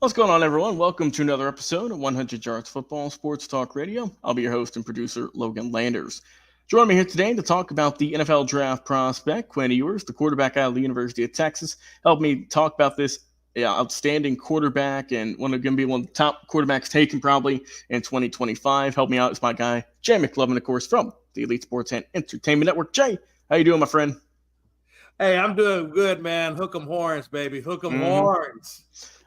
What's going on, everyone? Welcome to another episode of 100 Yards Football Sports Talk Radio. I'll be your host and producer, Logan Landers. Join me here today to talk about the NFL draft prospect, Quinn Ewers, the quarterback out of the University of Texas. Help me talk about this outstanding quarterback and going to be one of the top quarterbacks taken probably in 2025. Help me out is my guy, Jay McMinn, of course, from the Elite Sports and Entertainment Network. Jay, how you doing, my friend? Hey, I'm doing good, man. Hook 'em horns, baby. Hook 'em horns.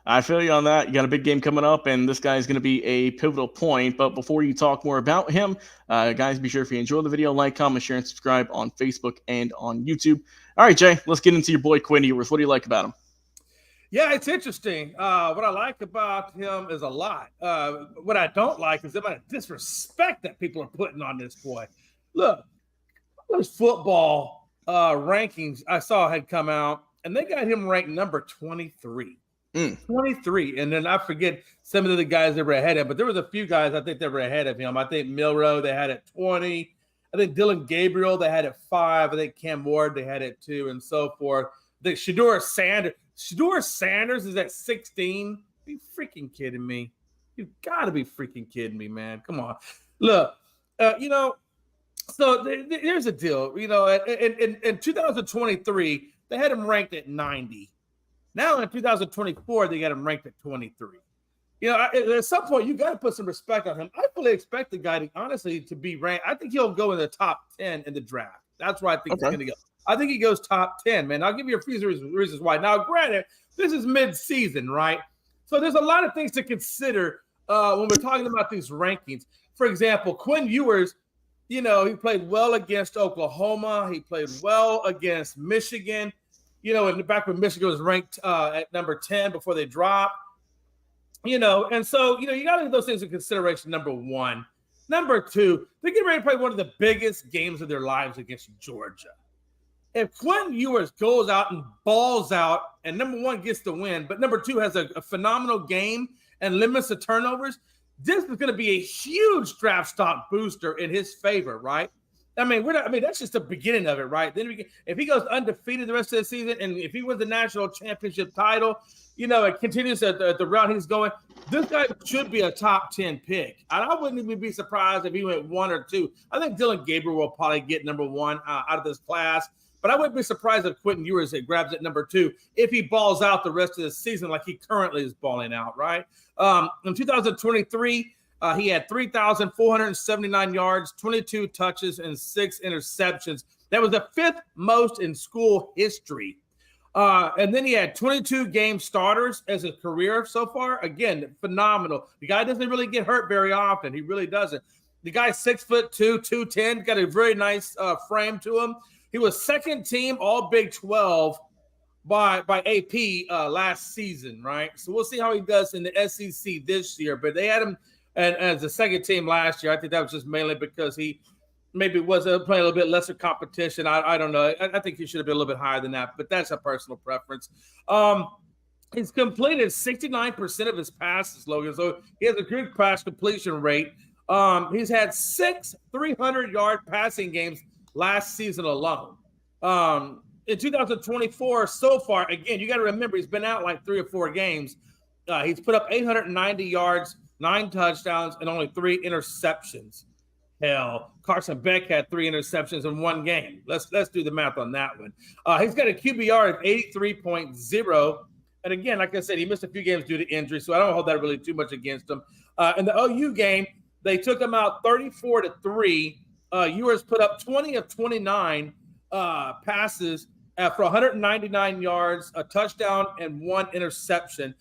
I feel you on that. You got a big game coming up, and this guy is going to be a pivotal point. But before you talk more about him, guys, be sure if you enjoy the video, like, comment, share, and subscribe on Facebook and on YouTube. All right, Jay, let's get into your boy Quinn Ewers. What do you like about him? Yeah, it's interesting. What I like about him is a lot. What I don't like is the amount of disrespect that people are putting on this boy. Look, those football rankings I saw had come out, and they got him ranked number 23. 23. And then I forget some of the guys that were ahead of him, but there was a few guys I think that were ahead of him. I think Milrow, they had at 20. I think Dylan Gabriel, they had at 5. I think Cam Ward, they had at 2, and so forth. I think Shedeur Sanders is at 16. Are you freaking kidding me? You've got to be freaking kidding me, man. Come on. Look, so there's a deal. In 2023, they had him ranked at 90. Now in 2024, they got him ranked at 23. At some point, you got to put some respect on him. I fully expect the guy to be ranked. I think he'll go in the top 10 in the draft. That's where I think he's going to go. I think he goes top 10, man. I'll give you a few reasons why. Now, granted, this is mid-season, right? So there's a lot of things to consider when we're talking about these rankings. For example, Quinn Ewers, he played well against Oklahoma. He played well against Michigan. Back when Michigan was ranked at number 10 before they dropped. And so, you got to take those things into consideration, number one. Number two, they're getting ready to play one of the biggest games of their lives against Georgia. If Quinn Ewers goes out and balls out and number one gets the win, but number two has a phenomenal game and limits the turnovers, this is going to be a huge draft stock booster in his favor, right? That's just the beginning of it, right? Then if he goes undefeated the rest of the season, and if he wins the national championship title, it continues at the route he's going, this guy should be a top 10 pick. And I wouldn't even be surprised if he went 1 or 2. I think Dylan Gabriel will probably get number 1 out of this class. But I wouldn't be surprised if Quinn Ewers grabs it number 2 if he balls out the rest of the season like he currently is balling out, right? In 2023, he had 3,479 yards, 22 touches, and 6 interceptions. That was the 5th most in school history. And then he had 22 game starters as a career so far. Again, phenomenal. The guy doesn't really get hurt very often. He really doesn't. The guy's 6'2", 210, got a very nice frame to him. He was second team All Big 12 by AP last season, right? So we'll see how he does in the SEC this year. But they had him as a second team last year. I think that was just mainly because he maybe was playing a little bit lesser competition. I don't know. I think he should have been a little bit higher than that, but that's a personal preference. He's completed 69% of his passes, Logan. So he has a good pass completion rate. He's had 6 300-yard passing games last season alone. In 2024, so far, again, you got to remember he's been out like 3 or 4 games. He's put up 890 yards, 9 touchdowns, and only 3 interceptions. Hell, Carson Beck had 3 interceptions in 1 game. Let's do the math on that one. He's got a QBR of 83.0. And again, like I said, he missed a few games due to injury, so I don't hold that really too much against him. In the OU game, they took him out 34-3. Ewers put up 20 of 29 passes for 199 yards, a touchdown, and 1 interception.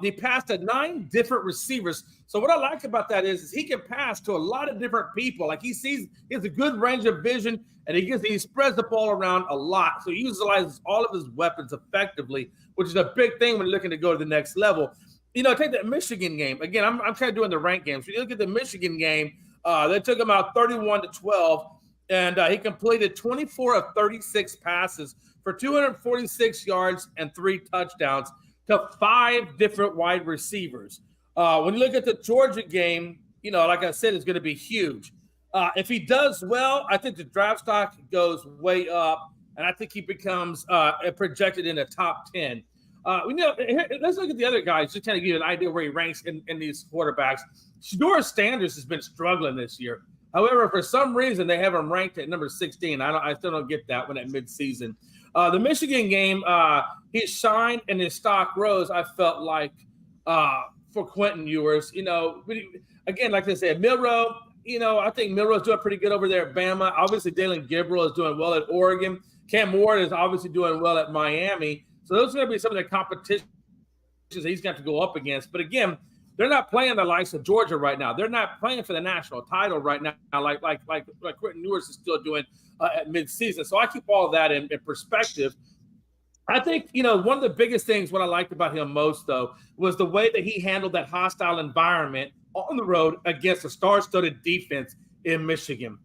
He passed to 9 different receivers. So what I like about that is he can pass to a lot of different people. Like he has a good range of vision, and he spreads the ball around a lot. So he utilizes all of his weapons effectively, which is a big thing when looking to go to the next level. Take that Michigan game. Again, I'm kind of doing the rank games. So you look at the Michigan game, they took him out 31-12, and he completed 24 of 36 passes for 246 yards and 3 touchdowns to 5 different wide receivers. When you look at the Georgia game, like I said, it's going to be huge. If he does well, I think the draft stock goes way up, and I think he becomes projected in the top 10. Let's look at the other guys just kind of give you an idea where he ranks in these quarterbacks. Shedeur Sanders has been struggling this year. However, for some reason, they have him ranked at number 16. I still don't get that one at midseason. The Michigan game, he shined and his stock rose, I felt like, for Quinn Ewers. Again, like I said, Milroe, I think Milroe's doing pretty good over there at Bama. Obviously, Dalen Gabriel is doing well at Oregon. Cam Ward is obviously doing well at Miami. So those are going to be some of the competitions that he's got to go up against. But again, they're not playing the likes of Georgia right now. They're not playing for the national title right now, like Quinn Ewers is still doing at midseason. So I keep all of that in perspective. I think, one of the biggest things, what I liked about him most, though, was the way that he handled that hostile environment on the road against a star-studded defense in Michigan.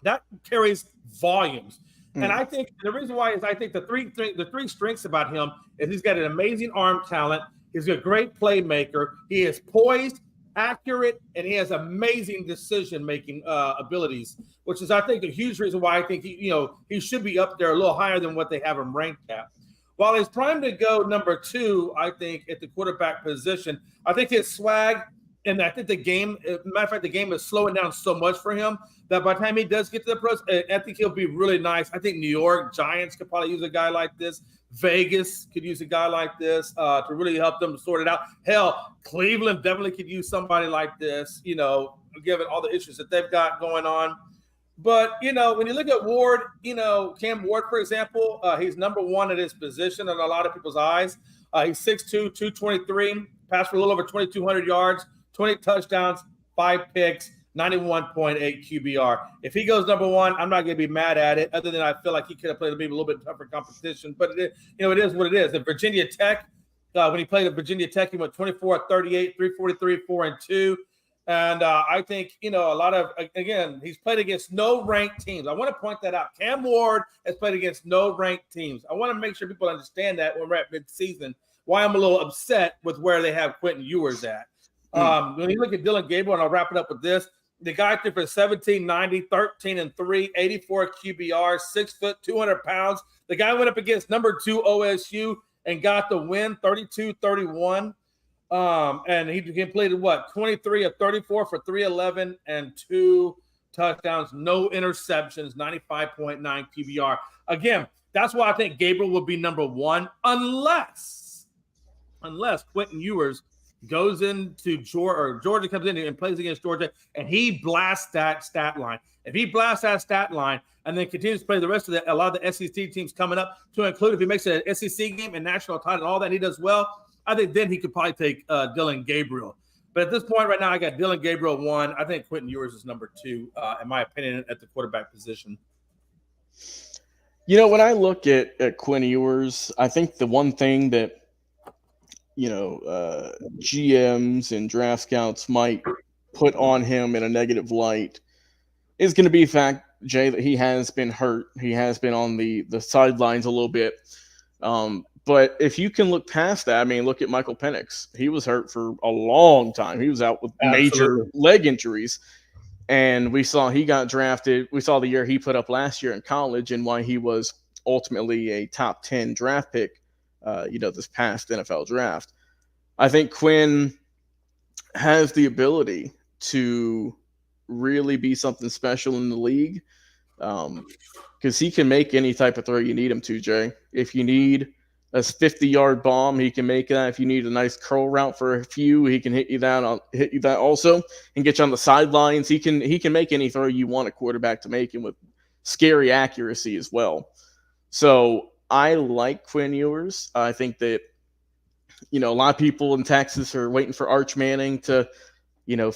That carries volumes. And I think the reason why is I think the three strengths about him is he's got an amazing arm talent. He's a great playmaker. He is poised, accurate, and he has amazing decision-making abilities, which is, I think, a huge reason why I think he should be up there a little higher than what they have him ranked at. While he's primed to go number 2, I think, at the quarterback position, I think his swag, and I think the game is slowing down so much for him that by the time he does get to the pros, I think he'll be really nice. I think New York Giants could probably use a guy like this. Vegas could use a guy like this to really help them sort it out. Hell, Cleveland definitely could use somebody like this, given all the issues that they've got going on. But, when you look at Ward, Cam Ward, for example, he's number 1 at his position in a lot of people's eyes. He's 6'2", 223, passed for a little over 2,200 yards, 20 touchdowns, 5 picks, 91.8 QBR. If he goes number 1, I'm not going to be mad at it, other than I feel like he could have played maybe a little bit tougher competition. But, it is what it is. At Virginia Tech, when he played at Virginia Tech, he went 24-38, 343, 4-2. And I think, a lot of, again, he's played against no ranked teams. I want to point that out. Cam Ward has played against no ranked teams. I want to make sure people understand that when we're at midseason, why I'm a little upset with where they have Quinn Ewers at. When you look at Dalen Gabriel, and I'll wrap it up with this, the guy threw for 1790, 13-3, 84 QBR, 6 foot, 200 pounds. The guy went up against number 2 OSU and got the win, 32-31. And he completed 23 of 34 for 311 and 2 touchdowns, no interceptions, 95.9 QBR. Again, that's why I think Gabriel will be number 1, unless Quinn Ewers goes into Georgia, or Georgia comes in and plays against Georgia, and he blasts that stat line. If he blasts that stat line and then continues to play the rest of a lot of the SEC teams coming up, to include if he makes an SEC game and national title and all that, and he does well, I think then he could probably take Dalen Gabriel. But at this point right now, I got Dalen Gabriel 1. I think Quinn Ewers is number 2, in my opinion, at the quarterback position. When I look at Quinn Ewers, I think the one thing that, GMs and draft scouts might put on him in a negative light is going to be the fact, Jay, that he has been hurt. He has been on the sidelines a little bit. But if you can look past that, look at Michael Penix. He was hurt for a long time. He was out with major leg injuries. And we saw he got drafted. We saw the year he put up last year in college and why he was ultimately a top 10 draft pick, this past NFL draft. I think Quinn has the ability to really be something special in the league because he can make any type of throw you need him to, Jay. If you need a 50-yard bomb, he can make that. If you need a nice curl route for a few, he can hit you that also and get you on the sidelines. He can make any throw you want a quarterback to make, and with scary accuracy as well. So I like Quinn Ewers. I think that a lot of people in Texas are waiting for Arch Manning to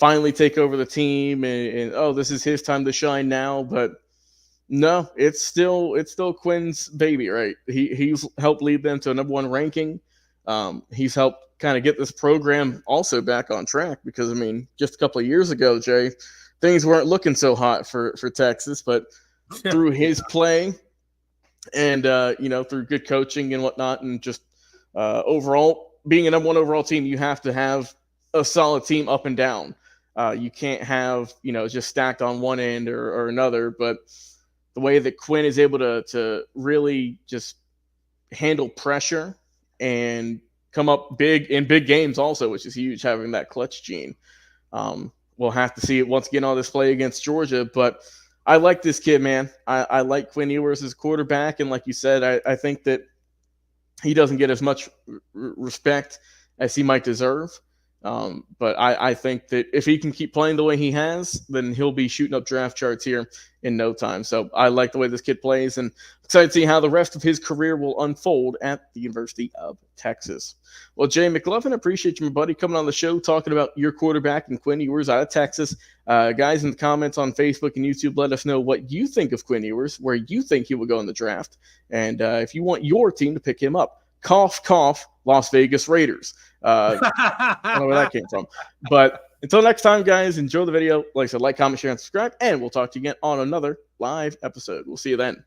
finally take over the team and this is his time to shine now, but no, it's still Quinn's baby, right? He's helped lead them to a number 1 ranking. He's helped kind of get this program also back on track because, just a couple of years ago, Jay, things weren't looking so hot for Texas, but through his play and, through good coaching and whatnot, and just overall being a number 1 overall team, you have to have a solid team up and down. You can't have, just stacked on one end or another, but the way that Quinn is able to really just handle pressure and come up big in big games also, which is huge, having that clutch gene. We'll have to see it once again on display against Georgia, but I like this kid, man. I like Quinn Ewers as quarterback, and like you said, I think that he doesn't get as much respect as he might deserve. But I think that if he can keep playing the way he has, then he'll be shooting up draft charts here in no time. So I like the way this kid plays, and excited to see how the rest of his career will unfold at the University of Texas. Well, Jay McLovin, appreciate you, my buddy, coming on the show, talking about your quarterback and Quinn Ewers out of Texas. Guys in the comments on Facebook and YouTube, let us know what you think of Quinn Ewers, where you think he will go in the draft, and if you want your team to pick him up. Cough, cough, Las Vegas Raiders. I don't know where that came from. But until next time, guys, enjoy the video. Like I said, like, comment, share, and subscribe, and we'll talk to you again on another live episode. We'll see you then.